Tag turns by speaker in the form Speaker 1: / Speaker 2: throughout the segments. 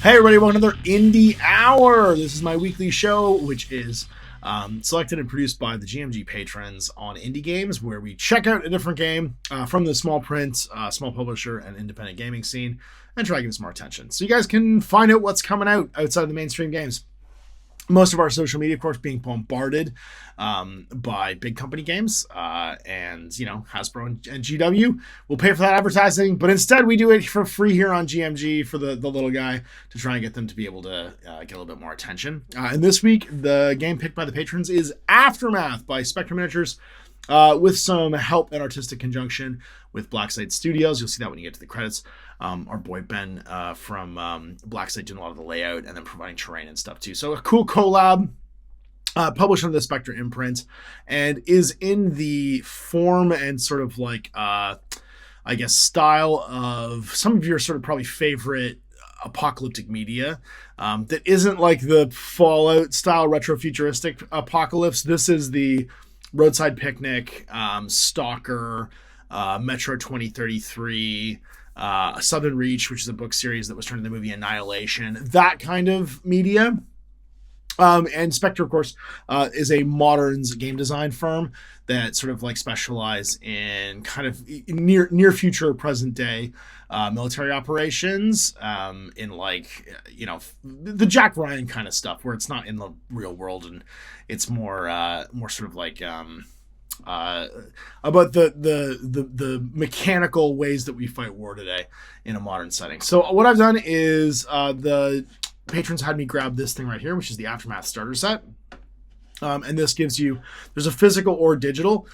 Speaker 1: Hey everybody, welcome to another Indie Hour. This is my weekly show, which is selected and produced by the GMG patrons on indie games, where we check out a different game from the small print, small publisher, and independent gaming scene, and try to give it some more attention. So you guys can find out what's coming out outside of the mainstream games. Most of our social media, of course, being bombarded by big company games, and Hasbro and GW will pay for that advertising, but instead we do it for free here on GMG for the little guy to try and get them to be able to get a little bit more attention. And this week, the game picked by the patrons is Aftermath by Spectre Miniatures, with some help and artistic conjunction with Blackside Studios. You'll see that when you get to the credits. Our boy Ben from Blackside doing a lot of the layout and then providing terrain and stuff too. So a cool collab, published under the Spectre imprint, and is in the form and sort of like, style of some of your sort of probably favorite apocalyptic media, that isn't like the Fallout style retrofuturistic apocalypse. This is the Roadside Picnic, STALKER, Metro 2033, Southern Reach, which is a book series that was turned into the movie Annihilation, that kind of media. And Spectre, of course, is a moderns game design firm that sort of like specialize in kind of near future, present day military operations, in like, the Jack Ryan kind of stuff, where it's not in the real world and it's more sort of like about the mechanical ways that we fight war today in a modern setting. So what I've done is the patrons had me grab this thing right here, which is the Aftermath starter set. And this gives you, there's a physical or digital.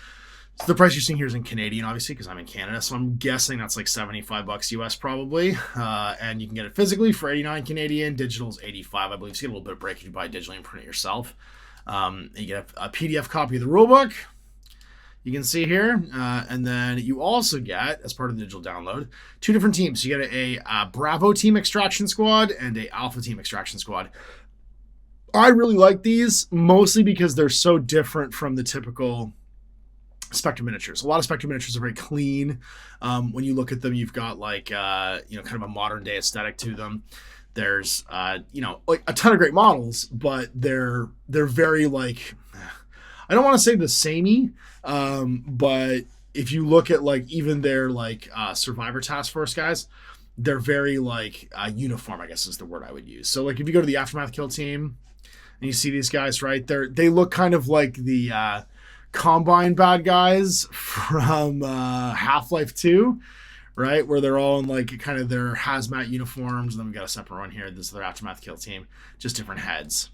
Speaker 1: So the price you're seeing here is in Canadian, obviously, because I'm in Canada. So I'm guessing that's like $75 US probably. And you can get it physically for 89 Canadian. Digital is 85, I believe. So you get a little bit of break if you buy it digitally and print it yourself. You get a PDF copy of the rulebook. You can see here, and then you also get, as part of the digital download, two different teams. You get a Bravo Team Extraction Squad and a Alpha Team Extraction Squad. I really like these, mostly because they're so different from the typical Spectre Miniatures. A lot of Spectre Miniatures are very clean. When you look at them, you've got like, kind of a modern day aesthetic to them. There's, like a ton of great models, but they're very like, I don't want to say the samey, but if you look at like even their like Survivor Task Force guys, they're very like uniform, I guess is the word I would use. So like if you go to the Aftermath kill team and you see these guys, right, they look kind of like the Combine bad guys from Half-Life 2, right, where they're all in like kind of their hazmat uniforms. And then we've got a separate one here. This is their Aftermath kill team, just different heads.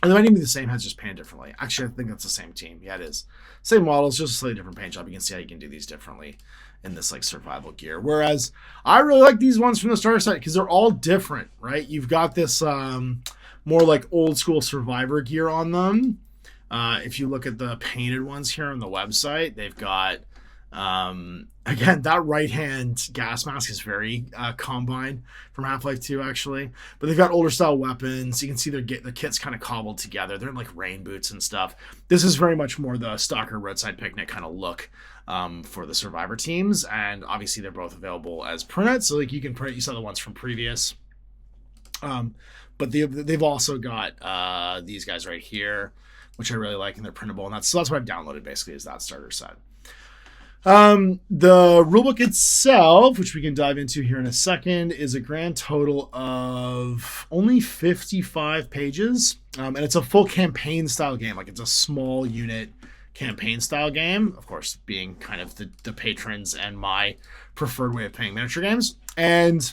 Speaker 1: And they might even be the same heads, just painted differently. Actually, I think that's the same team. Yeah, it is. Same models, just a slightly different paint job. You can see how you can do these differently in this like survival gear. Whereas I really like these ones from the starter set because they're all different, right? You've got this more like old school survivor gear on them. If you look at the painted ones here on the website, they've got, again, that right-hand gas mask is very Combine from Half-Life 2, actually. But they've got older style weapons. You can see the kit's kind of cobbled together. They're in like rain boots and stuff. This is very much more the STALKER Roadside Picnic kind of look for the Survivor teams. And obviously they're both available as printed. So like you can print, you saw the ones from previous. But they've also got these guys right here, which I really like, and they're printable. And that's what I've downloaded basically, is that starter set. The rulebook itself, which we can dive into here in a second, is a grand total of only 55 pages. And it's a full campaign style game. Like it's a small unit campaign style game, of course, being kind of the patrons and my preferred way of playing miniature games. And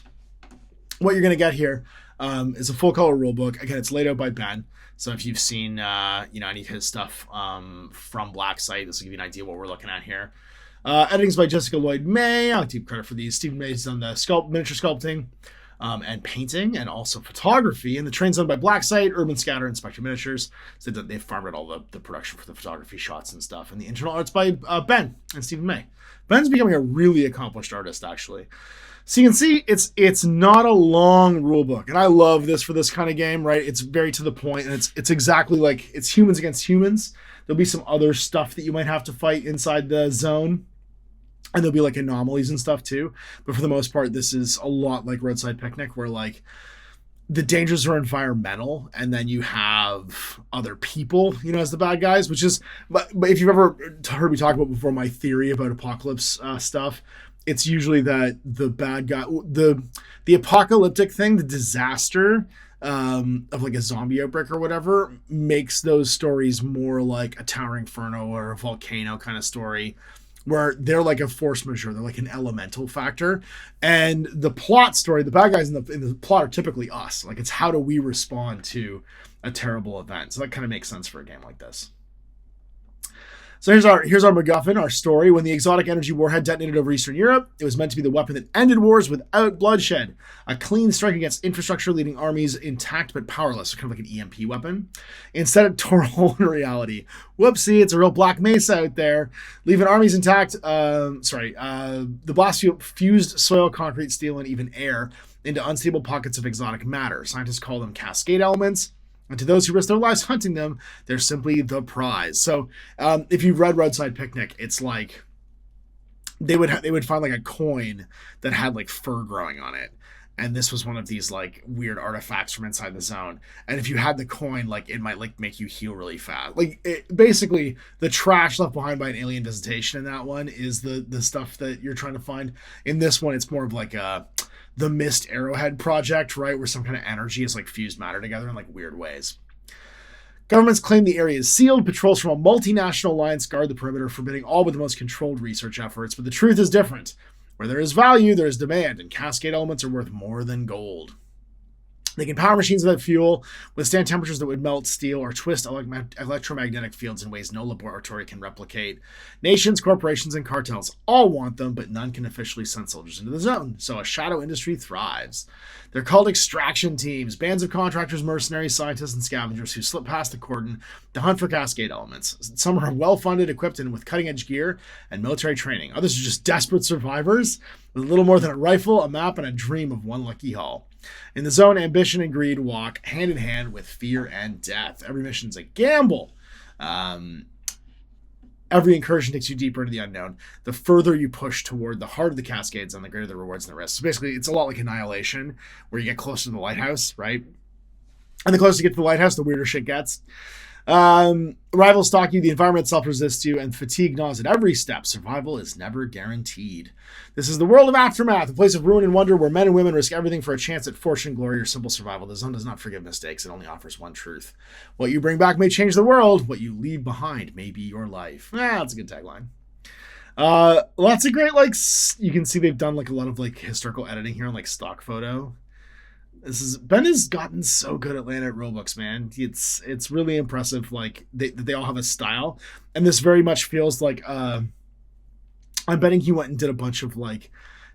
Speaker 1: what you're going to get here is a full color rulebook. Again, it's laid out by Ben. So if you've seen, any of his stuff from Blackside, this will give you an idea what we're looking at here. Editing's by Jessica Lloyd May. I'll give credit for these. Stephen May's done the miniature sculpting and painting, and also photography. And the train's done by Blackside, Urban Scatter, and Spectre Miniatures. So they've farmed out all the production for the photography shots and stuff. And the internal art's by Ben and Stephen May. Ben's becoming a really accomplished artist, actually. So you can see it's not a long rule book, and I love this for this kind of game, right? It's very to the point, and it's exactly like it's humans against humans. There'll be some other stuff that you might have to fight inside the zone. And there'll be like anomalies and stuff too. But for the most part, this is a lot like Roadside Picnic, where like the dangers are environmental, and then you have other people, as the bad guys, which is, but if you've ever heard me talk about before my theory about apocalypse stuff, it's usually that the bad guy, the apocalyptic thing, the disaster of like a zombie outbreak or whatever, makes those stories more like a towering inferno or a volcano kind of story, where they're like a force majeure, they're like an elemental factor. And the plot story, the bad guys in the plot are typically us. Like, it's how do we respond to a terrible event? So that kind of makes sense for a game like this. So here's our MacGuffin, our story. When the exotic energy warhead detonated over Eastern Europe, it was meant to be the weapon that ended wars without bloodshed. A clean strike against infrastructure, leaving armies intact but powerless, so kind of like an EMP weapon. Instead, it tore a hole in reality. Whoopsie, it's a real Black Mesa out there. Leaving armies intact, the blast fused soil, concrete, steel, and even air into unstable pockets of exotic matter. Scientists call them cascade elements. And to those who risk their lives hunting them, they're simply the prize. So if you've read Roadside Picnic, it's like they would find like a coin that had like fur growing on it. And this was one of these like weird artifacts from inside the zone. And if you had the coin, like it might like make you heal really fast. Like basically the trash left behind by an alien visitation in that one is the stuff that you're trying to find. In this one, it's more of like the Mist Arrowhead project, right? Where some kind of energy is like fused matter together in like weird ways. Governments claim the area is sealed. Patrols from a multinational alliance guard the perimeter, forbidding all but the most controlled research efforts. But the truth is different. Where there is value, there is demand, and cascade elements are worth more than gold. They can power machines without fuel, withstand temperatures that would melt steel, or twist electromagnetic fields in ways no laboratory can replicate. Nations, corporations, and cartels all want them, but none can officially send soldiers into the zone, so a shadow industry thrives. They're called extraction teams, bands of contractors, mercenaries, scientists, and scavengers who slip past the cordon to hunt for cascade elements. Some are well-funded, equipped, and with cutting-edge gear and military training. Others are just desperate survivors with little more than a rifle, a map, and a dream of one lucky haul. In the zone, ambition and greed walk hand in hand with fear and death. Every mission's a gamble. Every incursion takes you deeper into the unknown. The further you push toward the heart of the cascades, and the greater the rewards and the risks. So basically, it's a lot like Annihilation, where you get closer to the lighthouse, right? And the closer you get to the lighthouse, the weirder shit gets. Rivals stalk you, the environment itself resists you, and fatigue gnaws at every step. Survival is never guaranteed. This is the world of Aftermath, a place of ruin and wonder where men and women risk everything for a chance at fortune, glory, or simple survival. The zone does not forgive mistakes. It only offers one truth. What you bring back may change the world. What you leave behind may be your life. That's a good tagline. Lots of great, you can see they've done like a lot of like historical editing here on like stock photo. Ben has gotten so good at laying out rulebooks, man. It's really impressive. Like they all have a style, and this very much feels like I'm betting he went and did a bunch of like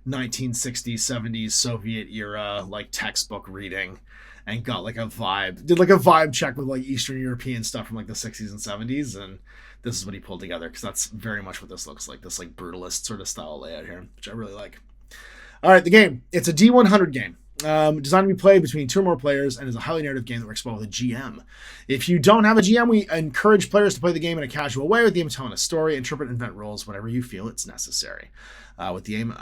Speaker 1: 1960s, 70s Soviet era like textbook reading, and got like a vibe. Did like a vibe check with like Eastern European stuff from like the 60s and 70s, and this is what he pulled together, because that's very much what this looks like. This like brutalist sort of style layout here, which I really like. All right, the game. It's a D100 game. Designed to be played between 2 or more players, and is a highly narrative game that works well with a GM. If you don't have a GM, we encourage players to play the game in a casual way, with the aim of telling a story, interpret and invent roles whenever you feel it's necessary. The game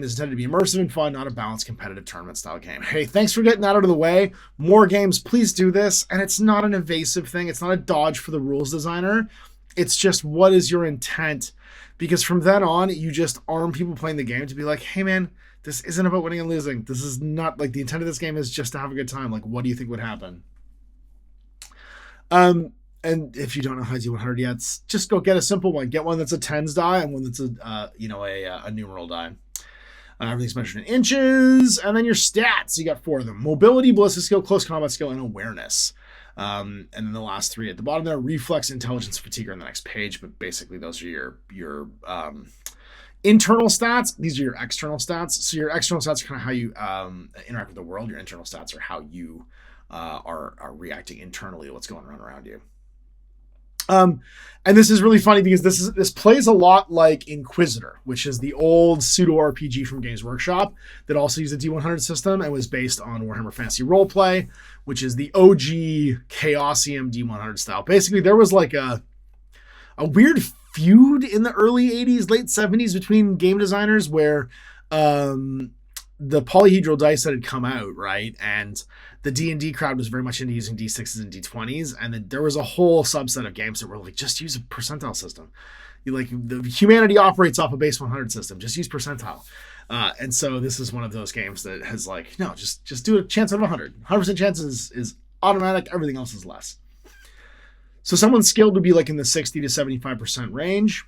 Speaker 1: is intended to be immersive and fun, not a balanced competitive tournament style game. Hey, thanks for getting that out of the way. More games, please do this. And it's not an evasive thing. It's not a dodge for the rules designer. It's just, what is your intent? Because from then on, you just arm people playing the game to be like, hey man, this isn't about winning and losing. This is not, like, the intent of this game is just to have a good time. Like, what do you think would happen? And if you don't know how to do 100 yet, just go get a simple one. Get one that's a tens die and one that's a numeral die. Everything's measured in inches, and then your stats. You got 4 of them: mobility, ballistic skill, close combat skill, and awareness. And then the last 3 at the bottom there: reflex, intelligence, fatigue are on the next page. But basically, those are your internal stats. These are your external stats. So your external stats are kind of how you interact with the world. Your internal stats are how you are reacting internally to what's going on around you. And this is really funny because this plays a lot like Inquisitor, which is the old pseudo RPG from Games Workshop that also used the D100 system and was based on Warhammer Fantasy Roleplay, which is the OG Chaosium D100 style. Basically, there was like a weird feud in the early 80s, late 70s between game designers where the polyhedral dice that had come out, right? And the D&D crowd was very much into using D6s and D20s. And then there was a whole subset of games that were like, just use a percentile system. The humanity operates off a base 100 system. Just use percentile. And so this is one of those games that has like, no, just do a chance out of 100. 100% chance is automatic. Everything else is less. So someone skilled would be like in the 60 to 75% range.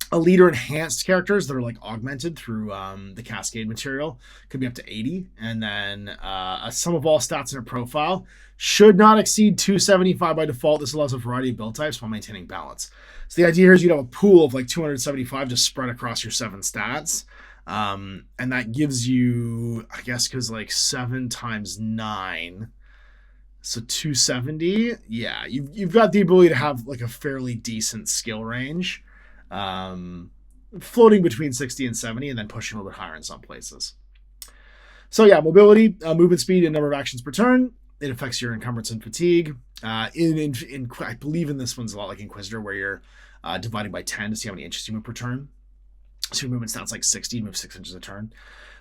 Speaker 1: A leader enhanced characters that are like augmented through the Cascade material could be up to 80. And then a sum of all stats in a profile should not exceed 275 by default. This allows a variety of build types while maintaining balance. So the idea here is you'd have a pool of like 275 just spread across your 7 stats. And that gives you, I guess, because like 7 times 9, so 270. Yeah, you've got the ability to have like a fairly decent skill range. Floating between 60 and 70 and then pushing a little bit higher in some places. So yeah, mobility, movement speed, and number of actions per turn. It affects your encumbrance and fatigue. I believe in this one's a lot like Inquisitor, where you're dividing by 10 to see how many inches you move per turn. So your movement stats like 60, you move 6 inches a turn.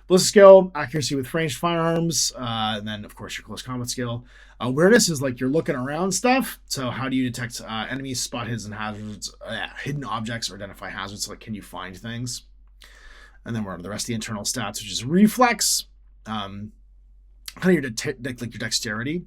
Speaker 1: Ballistic skill, accuracy with ranged firearms, and then of course your close combat skill. Awareness is like you're looking around stuff. So how do you detect enemies, spot hidden hazards, hidden objects, or identify hazards? So like, can you find things? And then we're on the rest of the internal stats, which is reflex. Kind of your dexterity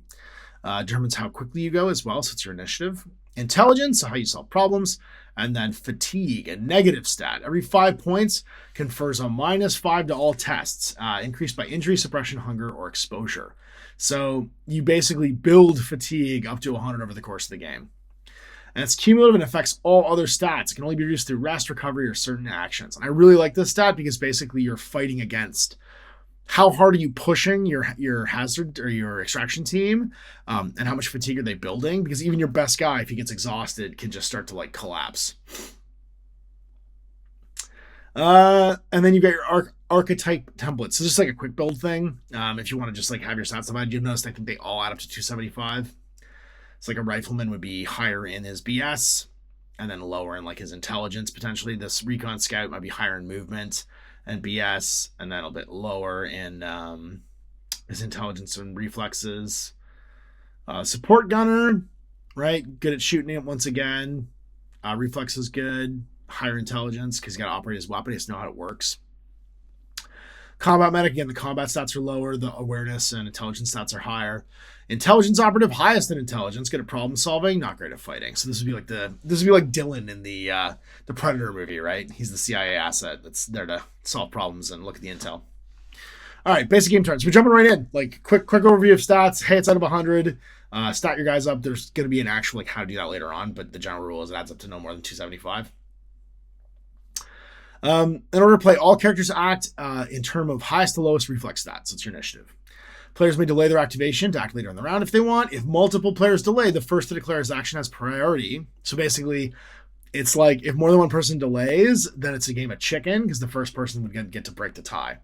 Speaker 1: determines how quickly you go as well. So it's your initiative. Intelligence, so how you solve problems. And then fatigue, a negative stat. Every 5 points confers a -5 to all tests, increased by injury, suppression, hunger, or exposure. So you basically build fatigue up to 100 over the course of the game. And it's cumulative and affects all other stats. It can only be reduced through rest, recovery, or certain actions. And I really like this stat because basically you're fighting against how hard are you pushing your hazard or your extraction team, and how much fatigue are they building? Because even your best guy, if he gets exhausted, can just start to like collapse. And then you got your archetype templates. So just like a quick build thing. If you want to just like have your stats divided, you've noticed I think they all add up to 275. It's like a rifleman would be higher in his BS and then lower in like his intelligence potentially. This recon scout might be higher in movement and BS, and then a bit lower in his intelligence and reflexes. Support gunner, right? Good at shooting it once again. Reflexes good. Higher intelligence because he's got to operate his weapon. He has to know how it works. Combat medic, again, the combat stats are lower. The awareness and intelligence stats are higher. Intelligence operative, highest in intelligence, good at problem solving, not great at fighting. So this would be like Dylan in the Predator movie, right? He's the CIA asset that's there to solve problems and look at the intel. All right, basic game turns. We're jumping right in. Like quick overview of stats. Hey, it's out of 100. Stat your guys up. There's going to be an actual like how to do that later on, but the general rule is it adds up to no more than 275. In order to play, all characters act in terms of highest to lowest reflex stats. It's your initiative. Players may delay their activation to act later in the round if they want. If multiple players delay, the first to declare his action has priority. So basically, it's like if more than one person delays, then it's a game of chicken because the first person would get to break the tie.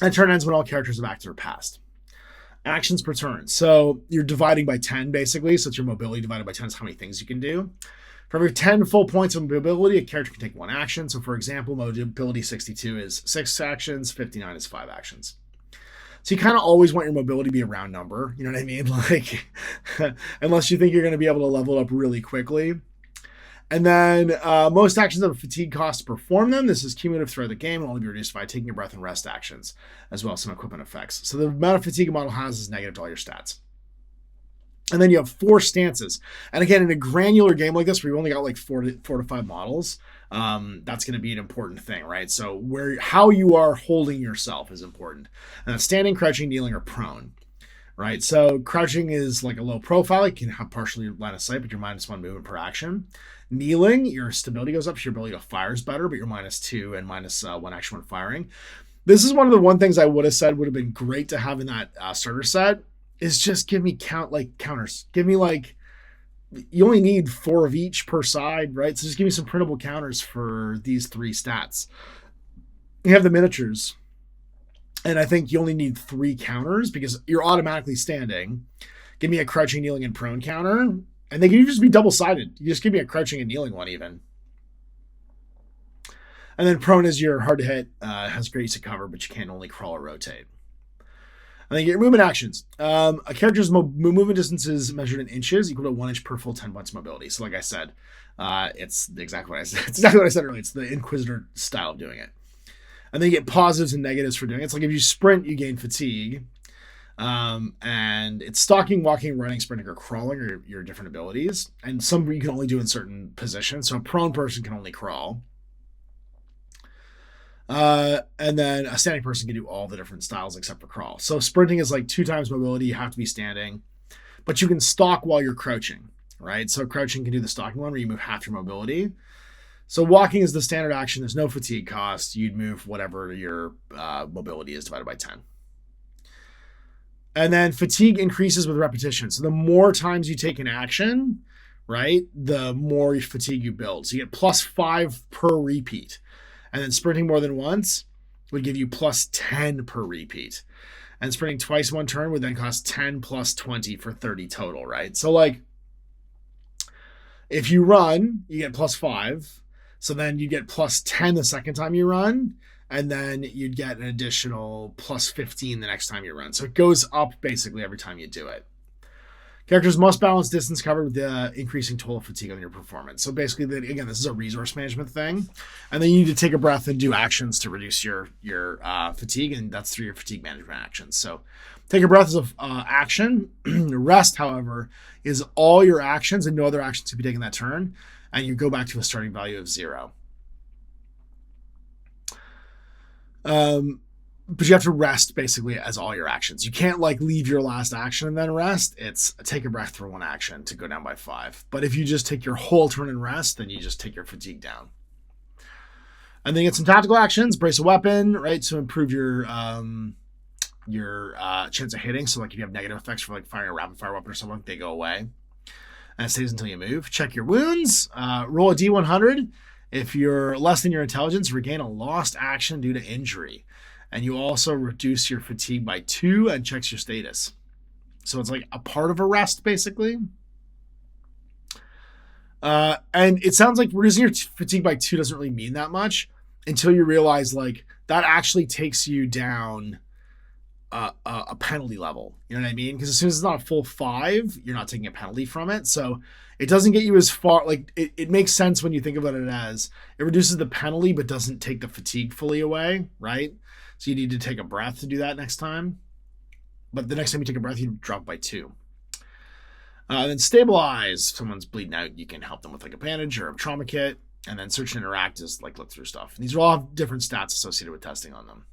Speaker 1: And turn ends when all characters have acted or passed. Actions per turn. So you're dividing by 10 basically. So it's your mobility divided by 10 is how many things you can do. For every 10 full points of mobility, a character can take 1 action. So for example, mobility 62 is 6 actions, 59 is 5 actions. So you kind of always want your mobility to be a round number. You know what I mean? Like, unless you think you're going to be able to level it up really quickly. And then most actions have a fatigue cost to perform them. This is cumulative throughout the game and will only be reduced by taking your breath and rest actions, as well as some equipment effects. So the amount of fatigue a model has is negative to all your stats. And then you have 4 stances. And again, in a granular game like this, where you've only got like 4 to 5 models, that's going to be an important thing, right? So how you are holding yourself is important. And that's standing, crouching, kneeling, or prone, right? So crouching is like a low profile. You can have partially line of sight, but you're -1 movement per action. Kneeling, your stability goes up, so your ability to fire is better, but you're -2 and -1 action when firing. This is one of the things I would have said would have been great to have in that starter set. Is just give me counters. Give me you only need 4 of each per side, right? So just give me some printable counters for these 3 stats. You have the miniatures. And I think you only need 3 counters because you're automatically standing. Give me a crouching, kneeling, and prone counter. And they can just be double-sided. You just give me a crouching and kneeling one even. And then prone is your hard to hit, has great use of cover, but you can only crawl or rotate. And then you get your movement actions. A character's movement distance is measured in inches, equal to 1 inch per full 10 points of mobility. So like I said, it's exactly what I said. It's exactly what I said earlier. It's the Inquisitor style of doing it. And then you get positives and negatives for doing it. It's like if you sprint, you gain fatigue. And it's stalking, walking, running, sprinting, or crawling are your different abilities. And some you can only do in certain positions. So a prone person can only crawl. And then a standing person can do all the different styles except for crawl. So sprinting is like 2 times mobility. You have to be standing, but you can stalk while you're crouching, right? So crouching can do the stalking one where you move half your mobility. So walking is the standard action. There's no fatigue cost. You'd move whatever your mobility is divided by 10. And then fatigue increases with repetition. So the more times you take an action, right, the more fatigue you build. So you get +5 per repeat. And then sprinting more than once would give you +10 per repeat. And sprinting twice one turn would then cost 10 + 20 for 30 total, right? So like if you run, you get +5. So then you get +10 the second time you run. And then you'd get an additional +15 the next time you run. So it goes up basically every time you do it. Characters must balance distance covered with the increasing total fatigue on your performance. So basically, again, this is a resource management thing. And then you need to take a breath and do actions to reduce your fatigue, and that's through your fatigue management actions. So take a breath is an action. Rest, however, is all your actions and no other actions can be taken that turn. And you go back to a starting value of 0. But you have to rest basically as all your actions. You can't like leave your last action and then rest. It's take a breath for one action to go down by 5. But if you just take your whole turn and rest, then you just take your fatigue down. And then you get some tactical actions, brace a weapon, right? To improve your chance of hitting. So like if you have negative effects for like firing a rapid fire weapon or something, they go away. And it stays until you move. Check your wounds. Roll a D100. If you're less than your intelligence, regain a lost action due to injury. And you also reduce your fatigue by 2 and checks your status. So it's like a part of a rest, basically. And it sounds like reducing your fatigue by 2 doesn't really mean that much until you realize like that actually takes you down a penalty level. You know what I mean? Because as soon as it's not a full 5, you're not taking a penalty from it. So it doesn't get you as far, like it makes sense when you think about it as it reduces the penalty but doesn't take the fatigue fully away, right? So you need to take a breath to do that next time. But the next time you take a breath, you drop by 2. Then stabilize. If someone's bleeding out, you can help them with like a bandage or a trauma kit. And then search and interact is like look through stuff. And these are all have different stats associated with testing on them.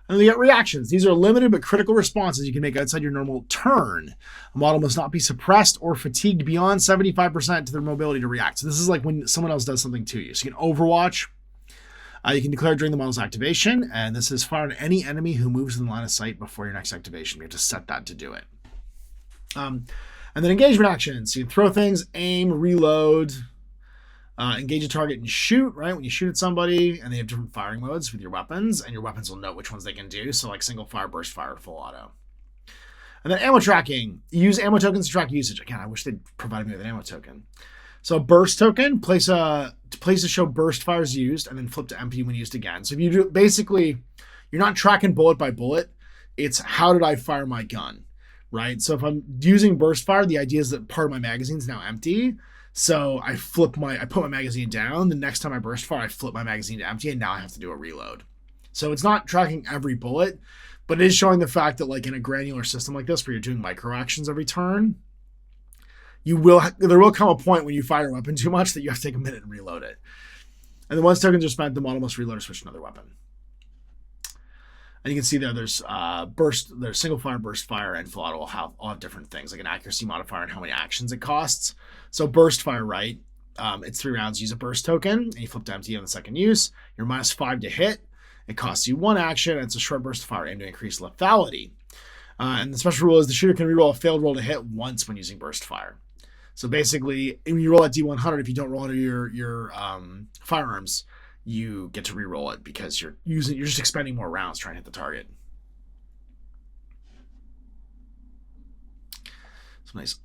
Speaker 1: And then you get reactions. These are limited but critical responses you can make outside your normal turn. A model must not be suppressed or fatigued beyond 75% to their mobility to react. So this is like when someone else does something to you. So you can overwatch. You can declare during the model's activation, and this is fire on any enemy who moves in the line of sight before your next activation. You have to set that to do it. And then engagement actions. So you can throw things, aim, reload, engage a target and shoot, right? When you shoot at somebody, and they have different firing modes with your weapons, and your weapons will know which ones they can do. So like single fire, burst fire, full auto. And then ammo tracking. Use ammo tokens to track usage. Again, I wish they'd provided me with an ammo token. So a burst token, place to show burst fires used, and then flip to empty when used again. So if you do, basically, you're not tracking bullet by bullet. It's how did I fire my gun, right? So if I'm using burst fire, the idea is that part of my magazine is now empty. So I put my magazine down. The next time I burst fire, I flip my magazine to empty, and now I have to do a reload. So it's not tracking every bullet, but it is showing the fact that like in a granular system like this, where you're doing micro actions every turn, there will come a point when you fire a weapon too much that you have to take a minute and reload it. And then once tokens are spent, the model must reload or switch to another weapon. And you can see there's single fire, burst fire, and full auto will have all different things, like an accuracy modifier and how many actions it costs. So burst fire, right? It's 3 rounds, use a burst token, and you flip to empty on the second use. You're -5 to hit. It costs you 1 action, and it's a short burst of fire aimed to increase lethality. And the special rule is the shooter can reroll a failed roll to hit once when using burst fire. So basically, when you roll at D100, if you don't roll under your firearms, you get to reroll it because you're just expending more rounds trying to hit the target. Some nice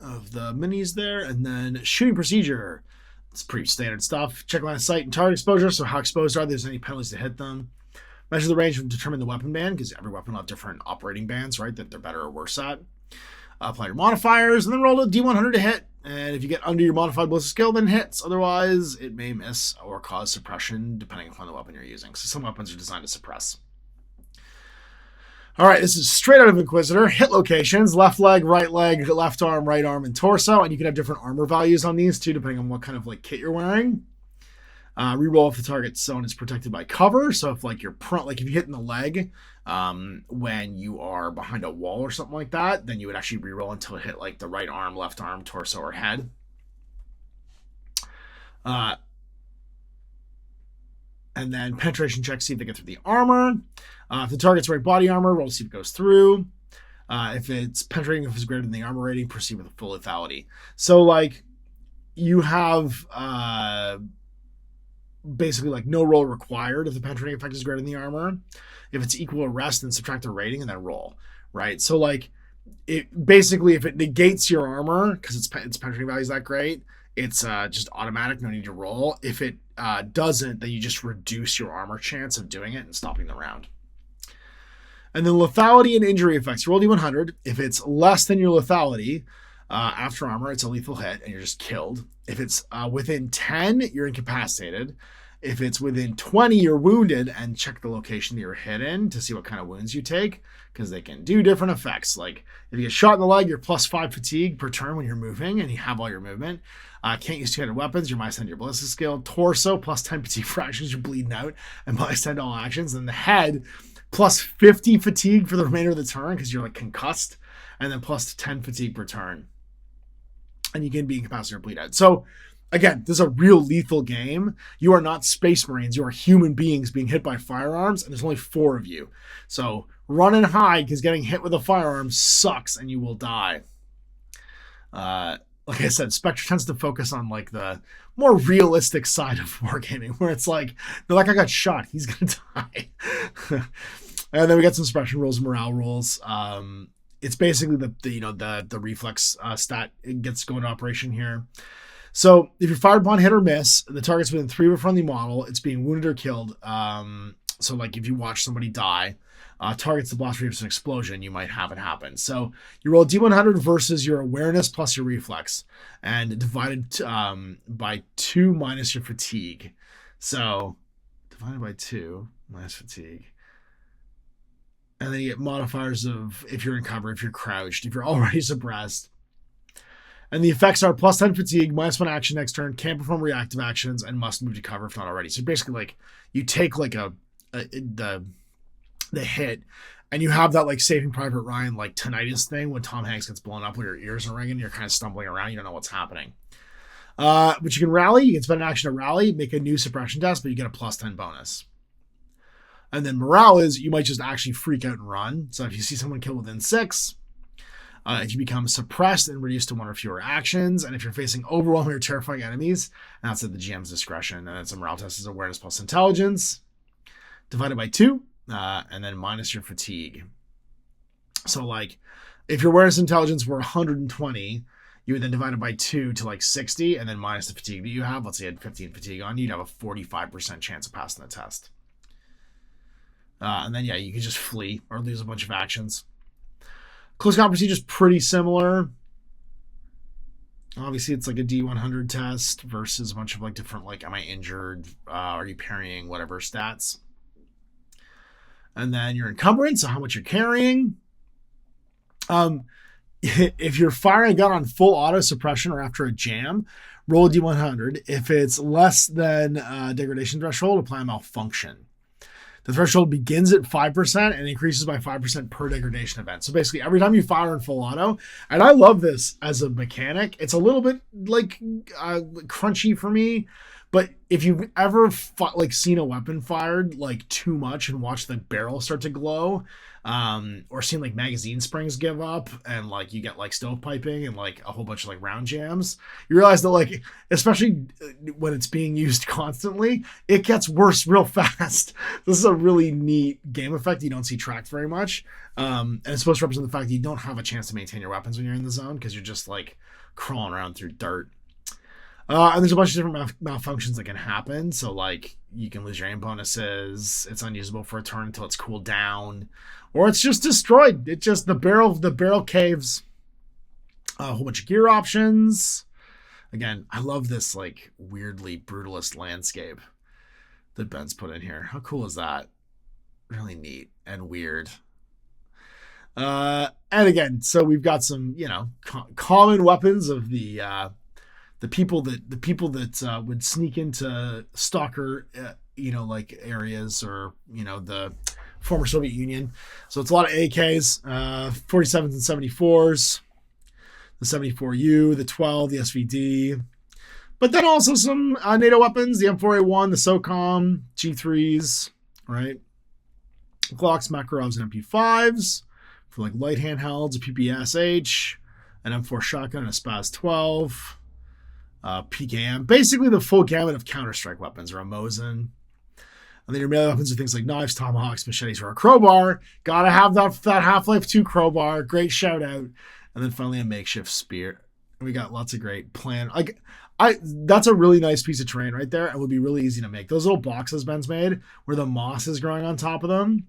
Speaker 1: of the minis there. And then shooting procedure. It's pretty standard stuff. Check line of sight and target exposure. So how exposed are they? There's any penalties to hit them. Measure the range and determine the weapon band, because every weapon will have different operating bands, right, that they're better or worse at. Apply your modifiers, and then roll a D100 to hit. And if you get under your modified ballistic skill, then hits. Otherwise, it may miss or cause suppression, depending upon the weapon you're using. So some weapons are designed to suppress. All right, this is straight out of Inquisitor. Hit locations: left leg, left arm, right arm, and torso. And you can have different armor values on these too, depending on what kind of like kit you're wearing. Reroll if the target zone is protected by cover. So if like you're if you hit in the leg when you are behind a wall or something like that, then you would actually reroll until it hit like the right arm, left arm, torso, or head. And then penetration check, see if they get through the armor. If the target's wearing body armor, roll to see if it goes through. If it's penetrating, if it's greater than the armor rating, proceed with a full lethality. So like you have basically like no roll required if the penetrating effect is greater than the armor. If it's equal or less, then subtract the rating and then roll, right? So like it basically, if it negates your armor because its penetrating value is that great, it's just automatic, no need to roll. If it doesn't, then you just reduce your armor chance of doing it and stopping the round. And then lethality and injury effects. Roll D100. If it's less than your lethality, after armor, it's a lethal hit and you're just killed. If it's within 10, you're incapacitated. If it's within 20, you're wounded, and check the location that you're hit in to see what kind of wounds you take, because they can do different effects. Like if you get shot in the leg, you're +5 fatigue per turn when you're moving and you have all your movement. Can't use two-handed weapons, you're -10 to your ballistic skill. Torso, +10 fatigue for actions, you're bleeding out, and -10 to all actions. And the head, +50 fatigue for the remainder of the turn because you're like concussed, and then +10 fatigue per turn. And you can be incapacitated or bleed out. So again, this is a real lethal game. You are not Space Marines. You are human beings being hit by firearms, and there's only 4 of you. So run and hide, because getting hit with a firearm sucks and you will die. Like I said, Spectre tends to focus on like the more realistic side of wargaming, where it's like, no, that guy got shot, he's gonna die. And then we got some suppression rolls, morale rolls. It's basically the reflex stat gets going to operation here. So if you're fired upon hit or miss, the target's within 3 of a friendly model, it's being wounded or killed. So like if you watch somebody die, targets the blast radius of an explosion, you might have it happen. So you roll D100 versus your awareness plus your reflex, and divided by 2 minus your fatigue. So divided by 2 minus fatigue. And then you get modifiers of if you're in cover, if you're crouched, if you're already suppressed. And the effects are +10 fatigue, -1 action next turn, can't perform reactive actions, and must move to cover if not already. So basically, like you take like the hit, and you have that like Saving Private Ryan like tinnitus thing when Tom Hanks gets blown up when your ears are ringing, you're kind of stumbling around, you don't know what's happening. But you can rally. You can spend an action to rally, make a new suppression test, but you get a +10 bonus. And then morale is you might just actually freak out and run. So if you see someone killed within 6, if you become suppressed and reduced to 1 or fewer actions, and if you're facing overwhelming or terrifying enemies, that's at the GM's discretion. And then some morale test is awareness plus intelligence, divided by 2, and then minus your fatigue. So like if your awareness and intelligence were 120, you would then divide it by 2 to like 60, and then minus the fatigue that you have. Let's say you had 15 fatigue on you, you'd have a 45% chance of passing the test. And then, yeah, you can just flee or lose a bunch of actions. Close combat procedure is pretty similar. Obviously, it's like a D100 test versus a bunch of like different, like, am I injured? Are you parrying? Whatever stats. And then your encumbrance, so how much you're carrying. If you're firing a gun on full auto suppression or after a jam, roll a D100. If it's less than degradation threshold, apply a malfunction. The threshold begins at 5% and increases by 5% per degradation event. So basically, every time you fire in full auto, and I love this as a mechanic, it's a little bit like crunchy for me. But if you've ever seen a weapon fired like too much and watched the barrel start to glow, or seeing like magazine springs give up, and like you get like stovepiping and like a whole bunch of like round jams. You realize that like, especially when it's being used constantly, it gets worse real fast. This is a really neat game effect you don't see tracked very much, and it's supposed to represent the fact that you don't have a chance to maintain your weapons when you're in the zone because you're just like crawling around through dirt. And there's a bunch of different malfunctions that can happen. So like you can lose your aim bonuses. It's unusable for a turn until it's cooled down, or it's just destroyed. It just the barrel caves. A whole bunch of gear options. Again, I love this like weirdly brutalist landscape that Ben's put in here. How cool is that? Really neat and weird. And again, so we've got some, you know, common weapons of the people that would sneak into STALKER, you know, like areas, or, you know, the former Soviet Union. So it's a lot of AKs, 47s and 74s, the 74U, the 12, the SVD, but then also some NATO weapons, the M4A1, the SOCOM, G3s, right? Glocks, Makarovs, and MP5s for like light handhelds, a PPSH, an M4 shotgun, and a SPAS 12. PKM, basically the full gamut of Counter-Strike weapons, or a Mosin. And then your melee weapons are things like knives, tomahawks, machetes, or a crowbar. Gotta have that Half-Life 2 crowbar. Great shout out. And then finally a makeshift spear. And we got lots of great that's a really nice piece of terrain right there. It would be really easy to make. Those little boxes Ben's made where the moss is growing on top of them,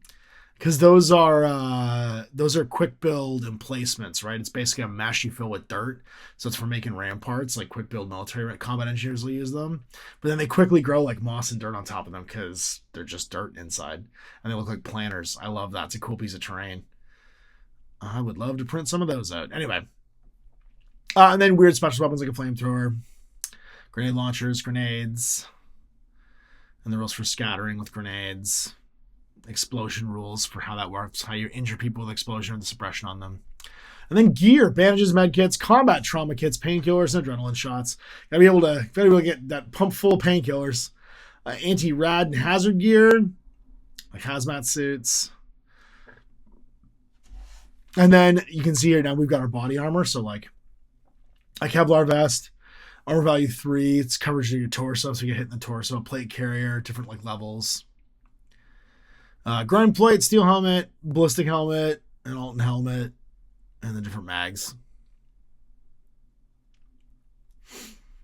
Speaker 1: because those are quick build emplacements, right? It's basically a mesh you fill with dirt. So it's for making ramparts, like quick build military combat engineers will use them. But then they quickly grow like moss and dirt on top of them because they're just dirt inside. And they look like planters. I love that. It's a cool piece of terrain. I would love to print some of those out. Anyway. And then weird special weapons like a flamethrower, grenade launchers, grenades, and the rules for scattering with grenades. Explosion rules for how that works, how you injure people with explosion or the suppression on them. And then gear, bandages, med kits, combat trauma kits, painkillers, and adrenaline shots. Gotta be able to get that pump full of painkillers. Anti-rad and hazard gear, like hazmat suits. And then you can see here now we've got our body armor. So like a Kevlar vest, armor value 3, it's coverage of your torso, so you get hit in the torso, a plate carrier, different like levels. Ground plate, steel helmet, ballistic helmet, an Alton helmet, and the different mags.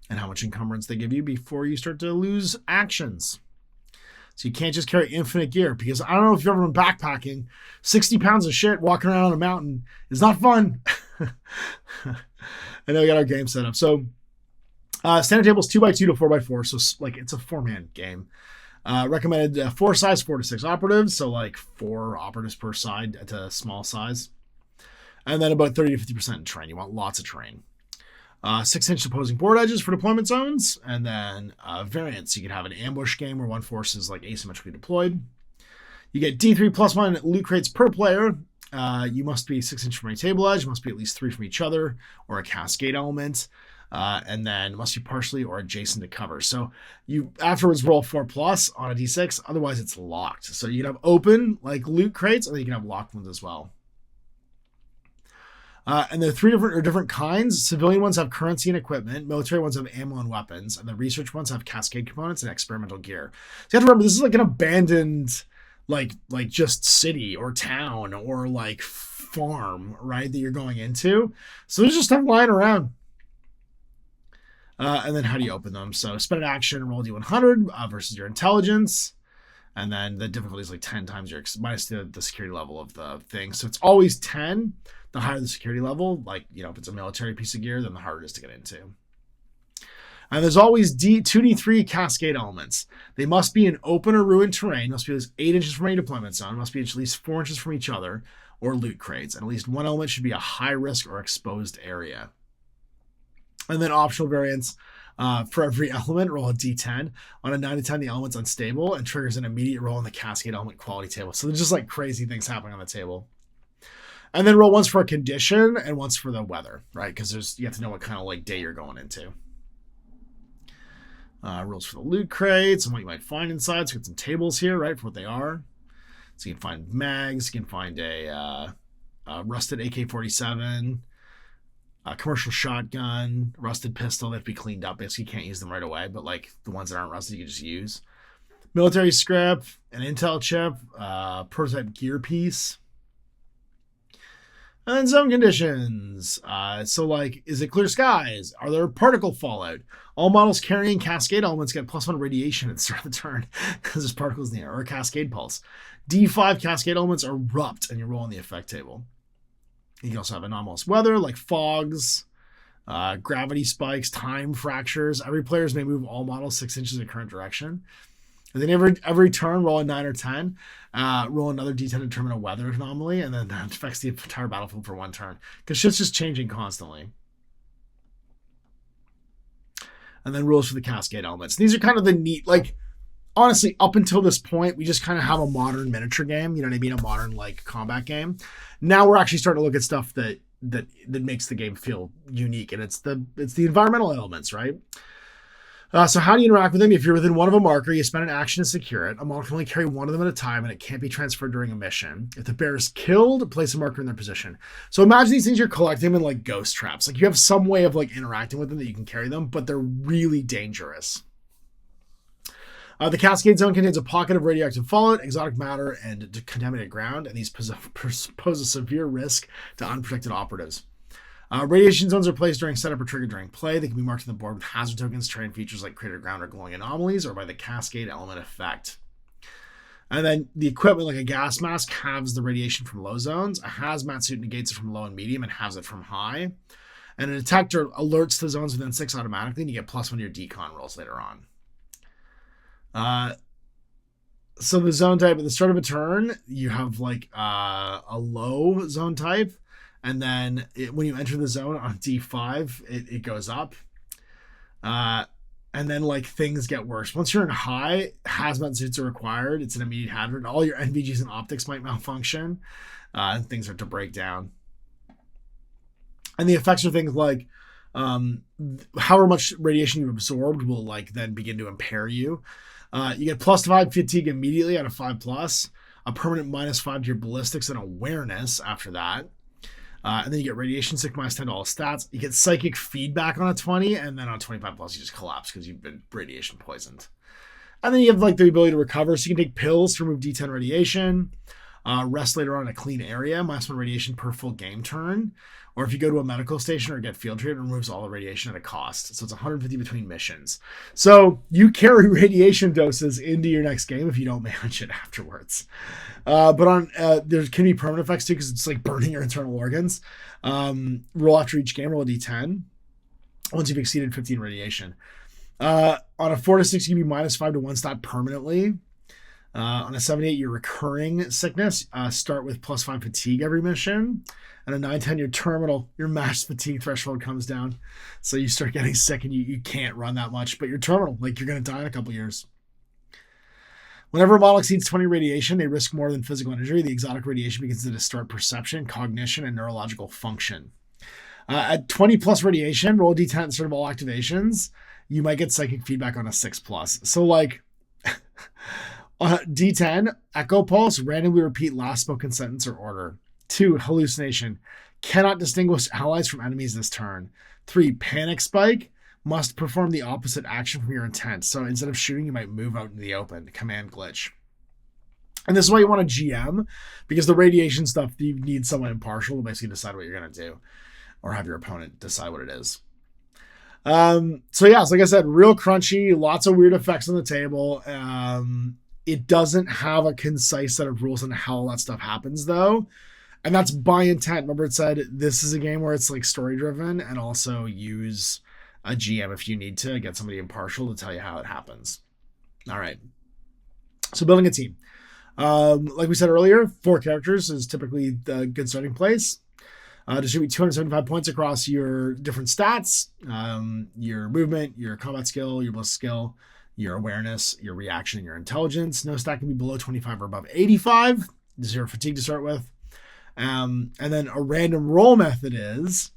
Speaker 1: And how much encumbrance they give you before you start to lose actions. So you can't just carry infinite gear, because I don't know if you've ever been backpacking. 60 pounds of shit walking around on a mountain is not fun. I know we got our game set up. So standard table is 2x2 to 4x4. So like it's a 4-man game. Recommended 4 size, 4 to 6 operatives. So like 4 operatives per side at a small size. And then about 30 to 50% terrain. You want lots of terrain. 6-inch opposing board edges for deployment zones. And then variants. You can have an ambush game where one force is like asymmetrically deployed. You get D3 +1 loot crates per player. You must be 6-inch from a table edge. You must be at least 3 from each other, or a cascade element. And then must be partially or adjacent to cover. So you afterwards roll 4+ on a D6. Otherwise, it's locked. So you can have open like loot crates, and then you can have locked ones as well. And there are 3 different kinds. Civilian ones have currency and equipment. Military ones have ammo and weapons. And the research ones have cascade components and experimental gear. So you have to remember, this is like an abandoned, like just city or town or like farm, right, that you're going into. So there's just stuff lying around. And then how do you open them? So spend an action, roll D100 versus your intelligence. And then the difficulty is like 10 times your minus the security level of the thing. So it's always 10. The higher the security level, like, you know, if it's a military piece of gear, then the harder it is to get into. And there's always 2D3 cascade elements. They must be in open or ruined terrain, must be at least 8 inches from any deployment zone, must be at least 4 inches from each other, or loot crates. And at least one element should be a high risk or exposed area. And then optional variants. For every element, roll a D10. On a 9 to 10, the element's unstable and triggers an immediate roll on the cascade element quality table. So there's just like crazy things happening on the table. And then roll once for a condition and once for the weather, right? Because you have to know what kind of like day you're going into. Rules for the loot crates and what you might find inside. So we got some tables here, right, for what they are. So you can find mags, you can find a rusted AK-47, a commercial shotgun, rusted pistol that have to be cleaned up. Basically, you can't use them right away, but like the ones that aren't rusted, you can just use. Military script, an intel chip, prototype gear piece. And then zone conditions. So like, is it clear skies? Are there particle fallout? All models carrying cascade elements get +1 radiation at the start of the turn because there's particles in the air, or a cascade pulse. D5 cascade elements erupt and you roll on the effect table. You can also have anomalous weather like fogs, gravity spikes, time fractures. Every player may move all models 6 inches in the current direction. And then every turn, roll a 9 or 10, roll another d10 to determine a weather anomaly, and then that affects the entire battlefield for 1 turn. Because shit's just changing constantly. And then rules for the cascade elements. These are kind of the neat, like, honestly, up until this point, we just kind of have a modern miniature game, you know what I mean? A modern, like, combat game. Now we're actually starting to look at stuff that makes the game feel unique, and it's the environmental elements, right? So how do you interact with them? If you're within one of a marker, you spend an action to secure it. A model can only carry one of them at a time, and it can't be transferred during a mission. If the bear is killed, place a marker in their position. So imagine these things, you're collecting them in like ghost traps. Like you have some way of like interacting with them that you can carry them, but they're really dangerous. The Cascade Zone contains a pocket of radioactive fallout, exotic matter, and contaminated ground, and these pose a severe risk to unprotected operatives. Radiation zones are placed during setup or triggered during play. They can be marked on the board with hazard tokens, terrain features like crater ground or glowing anomalies, or by the cascade element effect. And then the equipment, like a gas mask, halves the radiation from low zones. A hazmat suit negates it from low and medium and halves it from high. And a detector alerts the zones within 6 automatically, and you get +1 to your decon rolls later on. So the zone type at the start of a turn, you have like a low zone type. And then when you enter the zone on D5, it goes up. And then like things get worse. Once you're in high, hazmat suits are required. It's an immediate hazard. All your NVGs and optics might malfunction. And things start to break down. And the effects are things like however much radiation you've absorbed will like then begin to impair you. You get +5 fatigue immediately out of 5+. A permanent -5 to your ballistics and awareness after that. And then you get radiation sick -10 to all stats. You get psychic feedback on a 20, and then on 25+, you just collapse because you've been radiation poisoned. And then you have like the ability to recover, so you can take pills to remove D10 radiation, rest later on in a clean area, -1 radiation per full game turn. Or if you go to a medical station or get field treatment, it removes all the radiation at a cost. So it's 150 between missions. So you carry radiation doses into your next game if you don't manage it afterwards. But on there can be permanent effects too, because it's like burning your internal organs. Roll after each game, roll a D10 once you've exceeded 15 radiation. On a 4 to 6, you can be -5 to 1 stat permanently. On a 7 to 8, your recurring sickness, start with +5 fatigue every mission. And a 9-10, your terminal, your max fatigue threshold comes down. So you start getting sick and you can't run that much, but you're terminal, like you're going to die in a couple years. Whenever a model exceeds 20 radiation, they risk more than physical injury. The exotic radiation begins to distort perception, cognition, and neurological function. At 20+ radiation, roll a D10 instead of all activations. You might get psychic feedback on a 6+. So like D10, echo pulse, randomly repeat last spoken sentence or order. 2, hallucination, cannot distinguish allies from enemies this turn. 3, panic spike, must perform the opposite action from your intent. So instead of shooting, you might move out into the open. Command glitch. And this is why you want a GM, because the radiation stuff, you need someone impartial to basically decide what you're going to do, or have your opponent decide what it is. So yeah, so like I said, real crunchy, lots of weird effects on the table. It doesn't have a concise set of rules on how all that stuff happens though. And that's by intent. Remember it said this is a game where it's like story driven, and also use a GM if you need to get somebody impartial to tell you how it happens. All right. So building a team. Like we said earlier, 4 characters is typically the good starting place. Distribute 275 points across your different stats, your movement, your combat skill, your bliss skill, your awareness, your reaction, your intelligence. No stat can be below 25 or above 85. This is your fatigue to start with. And then a random roll method is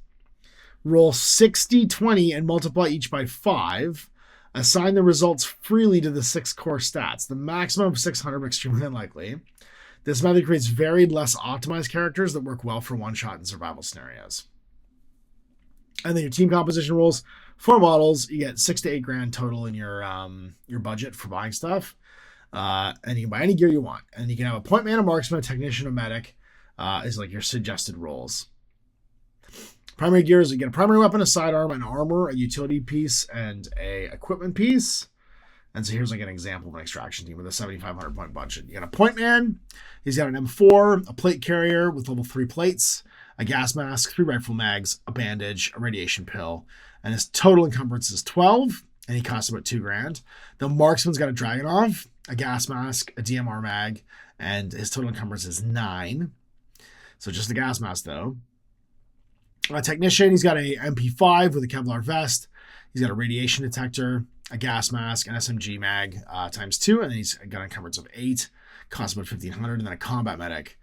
Speaker 1: roll 60, 20, and multiply each by 5. Assign the results freely to the 6 core stats. The maximum of 600, extremely unlikely. This method creates varied, less optimized characters that work well for one-shot and survival scenarios. And then your team composition rules, 4 models, you get 6 to 8 grand total in your budget for buying stuff. And you can buy any gear you want. And you can have a point man, a marksman, a technician, a medic, is like your suggested roles. Primary gear is you get a primary weapon, a sidearm, an armor, a utility piece, and a equipment piece. And so here's like an example of an extraction team with a 7,500 point budget. You got a point man. He's got an M4, a plate carrier with level 3 plates, a gas mask, 3 rifle mags, a bandage, a radiation pill, and his total encumbrance is 12, and he costs about 2 grand. The marksman's got a Dragonov, a gas mask, a DMR mag, and his total encumbrance is 9. So just the gas mask though. A technician, he's got a MP5 with a Kevlar vest. He's got a radiation detector, a gas mask, an SMG mag times 2, and then he's got an encumbrance of 8. Costs about 1,500, and then a combat medic.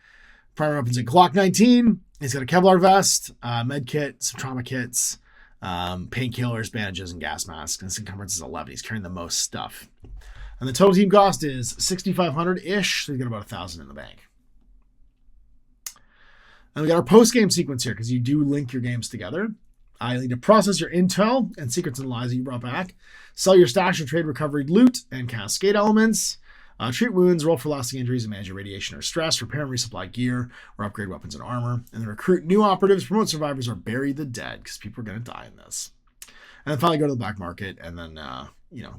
Speaker 1: Primary weapons, a Glock 19. He's got a Kevlar vest, med kit, some trauma kits, painkillers, bandages, and gas masks. And his encumbrance is 11. He's carrying the most stuff. And the total team cost is 6,500-ish. So he's got about 1,000 in the bank. And we got our post-game sequence here because you do link your games together. You need to process your intel and secrets and lies that you brought back. Sell your stash or trade recovery loot and cascade elements. Treat wounds, roll for lasting injuries, and manage your radiation or stress. Repair and resupply gear or upgrade weapons and armor. And then recruit new operatives, promote survivors, or bury the dead because people are going to die in this. And then finally go to the black market and then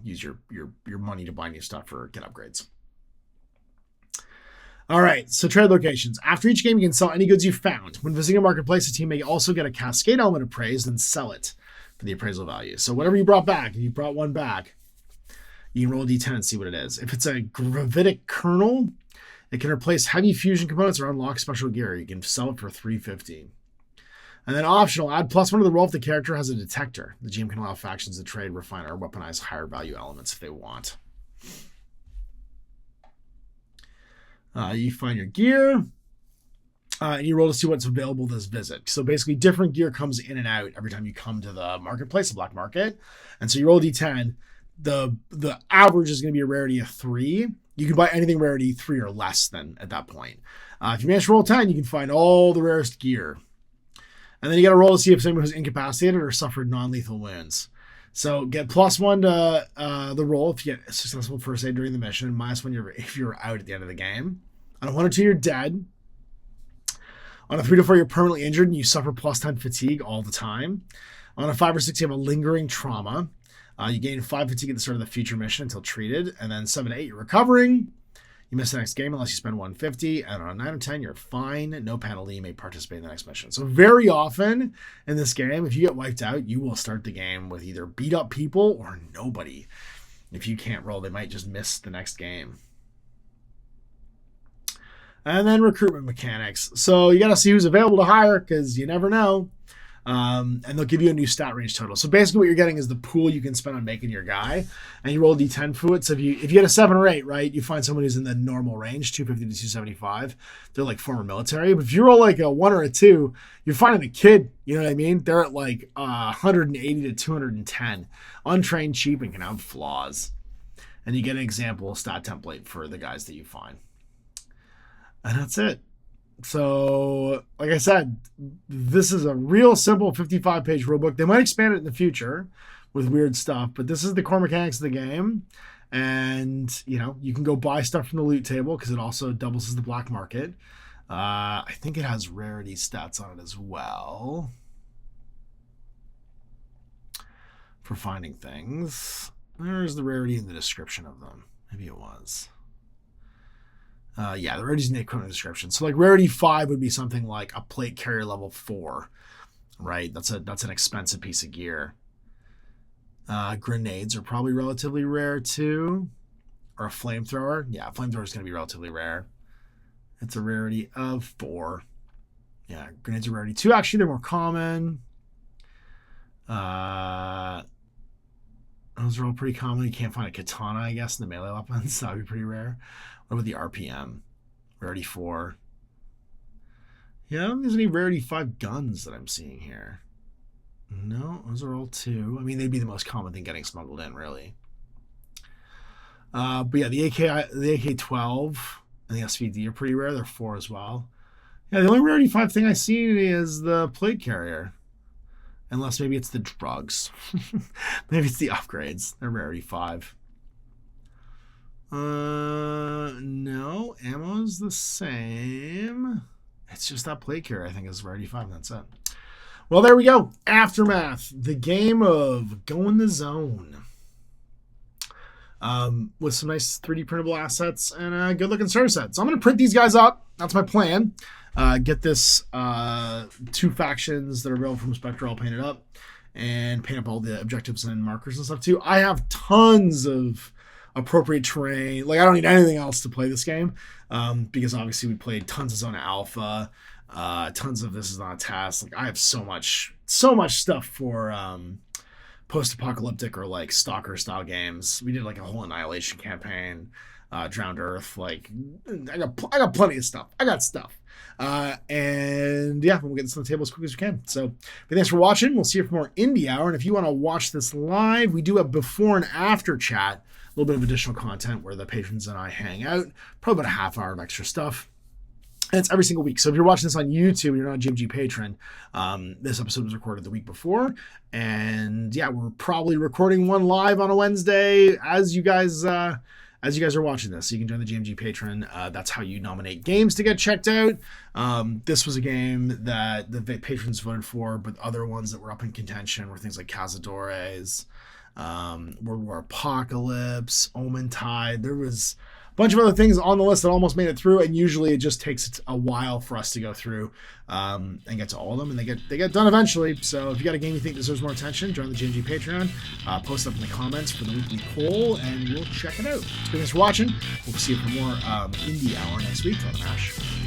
Speaker 1: use your money to buy new stuff or get upgrades. All right, so trade locations. After each game, you can sell any goods you found. When visiting a marketplace, a team may also get a cascade element appraised and sell it for the appraisal value. So whatever you brought back, if you brought one back, you can roll a d10 and see what it is. If it's a gravitic kernel, it can replace heavy fusion components or unlock special gear. You can sell it for $350. And then optional, add +1 to the roll if the character has a detector. The GM can allow factions to trade, refine, or weaponize higher value elements if they want. You find your gear, and you roll to see what's available this visit. So basically, different gear comes in and out every time you come to the marketplace, the black market. And so you roll a d10. The average is going to be a rarity of 3. You can buy anything rarity 3 or less than at that point. If you manage to roll 10, you can find all the rarest gear. And then you got to roll to see if someone who's incapacitated or suffered non-lethal wounds. So get +1 to the roll if you get a successful first aid during the mission, -1 if you're out at the end of the game. On a 1 or 2, you're dead. On a 3 to 4, you're permanently injured and you suffer +10 fatigue all the time. On a 5 or 6, you have a lingering trauma. You gain 5 fatigue at the start of the future mission until treated. And then 7 to 8, you're recovering. You miss the next game unless you spend 150. And on a 9 or 10, you're fine. No penalty. You may participate in the next mission. So very often in this game, if you get wiped out, you will start the game with either beat up people or nobody. If you can't roll, they might just miss the next game. And then recruitment mechanics. So you got to see who's available to hire because you never know. And they'll give you a new stat range total. So basically what you're getting is the pool you can spend on making your guy, and you roll a d10 for it. So if you get a 7 or 8, right, you find someone who's in the normal range, 250 to 275. They're like former military. But if you roll like a 1 or a 2, you're finding a kid. You know what I mean? They're at like 180 to 210. Untrained, cheap, and can have flaws. And you get an example stat template for the guys that you find. And that's it. So, like I said, this is a real simple 55-page rulebook. They might expand it in the future with weird stuff, but this is the core mechanics of the game. And, you can go buy stuff from the loot table because it also doubles as the black market. I think it has rarity stats on it as well for finding things. There's the rarity in the description of them. Maybe it was. The rarity's in the equipment description. So like rarity 5 would be something like a plate carrier level 4, right? That's an expensive piece of gear. Grenades are probably relatively rare too. Or a flamethrower. Yeah, a flamethrower is going to be relatively rare. It's a rarity of 4. Yeah, grenades are rarity 2. Actually, they're more common. Those are all pretty common. You can't find a katana, I guess, in the melee weapons. That would be pretty rare. What about the RPM? Rarity 4. Yeah, I don't think there's any rarity 5 guns that I'm seeing here. No, those are all 2. I mean, they'd be the most common thing getting smuggled in, really. But yeah, the AK-12 And the SVD are pretty rare. They're 4 as well. Yeah, the only rarity 5 thing I see is the plate carrier. Unless maybe it's the drugs. Maybe it's the upgrades. They're rarity 5. No, ammo's the same. It's just that plate carrier, I think, is rarity 5. That's it. Well, there we go. Aftermath, the game of Go in the Zone. With some nice 3D printable assets and a good looking starter set. So I'm going to print these guys up. That's my plan. Get this 2 factions that are available from Spectre all painted up and paint up all the objectives and markers and stuff too. I have tons of appropriate terrain. Like, I don't need anything else to play this game because obviously we played tons of Zona Alpha, tons of This Is Not a Task. Like, I have so much stuff for post-apocalyptic or like Stalker style games. We did like a whole Annihilation campaign, Drowned Earth. Like, I got plenty of stuff. I got stuff. And yeah, we'll get this on the table as quick as we can. So thanks for watching. We'll see you for more Indie Hour. And if you want to watch this live, we do have before and after chat, a little bit of additional content where the patrons and I hang out, probably about a half hour of extra stuff. And it's every single week. So if you're watching this on YouTube and you're not a GMG patron, this episode was recorded the week before. And yeah, we're probably recording one live on a Wednesday as you guys are watching this. So you can join the GMG patron. That's how you nominate games to get checked out. This was a game that the patrons voted for, but other ones that were up in contention were things like Cazadores, World War Apocalypse, Omen Tide. There was bunch of other things on the list that almost made it through, and usually it just takes a while for us to go through and get to all of them, and they get done eventually. So if you got a game you think deserves more attention, join the GMG Patreon, post up in the comments for the weekly poll, and we'll check it out. Thanks for watching. We'll see you for more Indie Hour next week on the Mash.